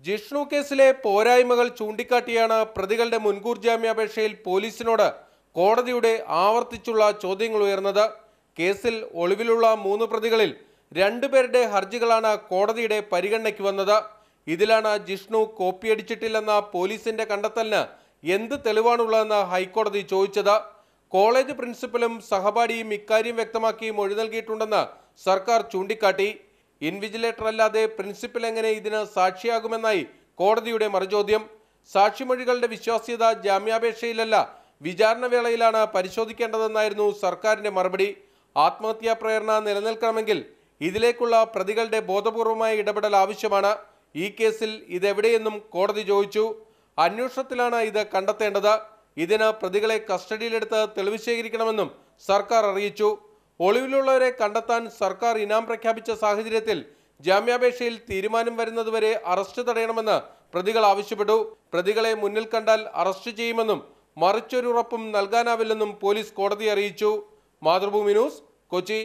ജിഷ്ണു കേസിലെ പോരായ്മകൾ ചൂണ്ടിക്കാട്ടിയാണ് പ്രതികളുടെ മുൻകൂർ ജാമ്യാപേക്ഷയിൽ പോലീസിനോട് കോടതിയുടെ ആവർത്തിച്ചുള്ള ചോദ്യങ്ങൾ ഉയർന്നത്. കേസിൽ ഒളിവിലുള്ള 3 പ്രതികളിൽ 2 പേരുടെ ഹർജികളാണ് കോടതിയുടെ പരിഗണനയ്ക്ക് വന്നത്. ഇതിലാണ് ജിഷ്ണു കോപ്പിയടിച്ചിട്ടില്ലെന്ന പോലീസിന്റെ കണ്ടെത്തലിന് എന്ത് തെളിവാണുള്ളതെന്ന് ഹൈക്കോടതി ചോദിച്ചത്. കോളേജ് പ്രിൻസിപ്പലും സഹപാഠിയും ഇക്കാര്യം വ്യക്തമാക്കി മൊഴി നൽകിയിട്ടുണ്ടെന്ന് സർക്കാർ ചൂണ്ടിക്കാട്ടി. ഇൻവിജിലേറ്റർ അല്ലാതെ പ്രിൻസിപ്പൽ എങ്ങനെ ഇതിന് സാക്ഷിയാകുമെന്നായി കോടതിയുടെ മറുചോദ്യം. സാക്ഷിമൊഴികളുടെ വിശ്വാസ്യത ജാമ്യാപേക്ഷയിലല്ല വിചാരണ വേളയിലാണ് പരിശോധിക്കേണ്ടതെന്നായിരുന്നു സർക്കാരിന്റെ മറുപടി. ആത്മഹത്യാ പ്രേരണ നിലനിൽക്കണമെങ്കിൽ ഇതിലേക്കുള്ള പ്രതികളുടെ ബോധപൂർവമായ ഇടപെടൽ ആവശ്യമാണ്. ഈ കേസിൽ ഇതെവിടെയെന്നും കോടതി ചോദിച്ചു. അന്വേഷണത്തിലാണ് ഇത് കണ്ടെത്തേണ്ടത്. ഇതിന് പ്രതികളെ കസ്റ്റഡിയിലെടുത്ത് തെളിവ് ശേഖരിക്കണമെന്നും സർക്കാർ അറിയിച്ചു. ഒളിവിലുള്ളവരെ കണ്ടെത്താൻ സർക്കാർ ഇനാം പ്രഖ്യാപിച്ച സാഹചര്യത്തിൽ ജാമ്യാപേക്ഷയിൽ തീരുമാനം വരുന്നതുവരെ അറസ്റ്റ് തടയണമെന്ന് പ്രതികൾ ആവശ്യപ്പെട്ടു. പ്രതികളെ മുന്നിൽ കണ്ടാൽ അറസ്റ്റ് ചെയ്യുമെന്നും മറിച്ചൊരു ഉറപ്പും നൽകാനാവില്ലെന്നും പോലീസ് കോടതിയെ അറിയിച്ചു. മാതൃഭൂമി ന്യൂസ്, കൊച്ചി.